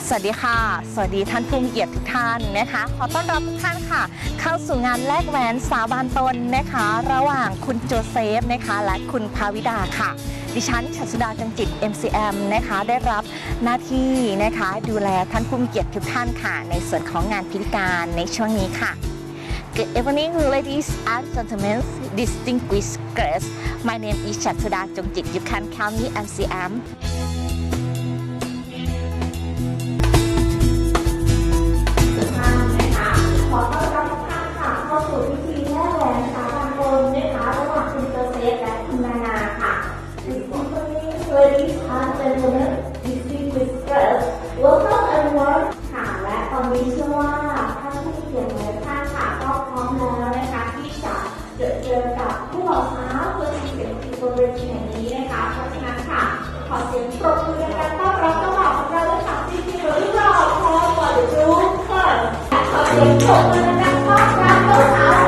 สวัสดีค่ะสวัสดีท่านผู้มีเกียรติทุกท่านนะคะขอต้อนรับทุกท่านค่ะเข้าสู่งานแลกแหวนสาบานตนนะคะระหว่างคุณโจเซฟนะคะและคุณภาวิดาค่ะดิฉันชัชสุดาจังจิต MCM นะคะได้รับหน้าที่นะคะดูแลท่านผู้มีเกียรติทุกท่านค่ะในส่วนของงานพิธีการในช่วงนี้ค่ะ Good evening, ladies and gentlemen, distinguished guests. My name is Chatsuda Jongjit. You can call me MCM.ขอต้อนรับทุกท่านค่ะเข้าสู่พิธีแลกแหวนสาบานตนนะคะระหว่างคุณโจเซฟและคุณนานาค่ะ Ladies and gentlemen, distinguished guests, welcome everyone ค่ะและตอนนี้เชื่อว่าท่านผู้มีเกียรติหลายท่านค่ะก็พร้อมแล้วนะคะที่จะเจอกับผู้บ่าวสาวเพื่อที่เสียงที่บนเวทีแห่งนี้นะคะเพราะฉะนั้นค่ะขอเสียงปรบมือในการต้อนรับเจ้าบ่าวของเราด้วยค่ะที่ที่เราได้รอคอยกว่าจะรู้ค่ะขอเสียงปรบมือในการต้อนรับเจ้าสาว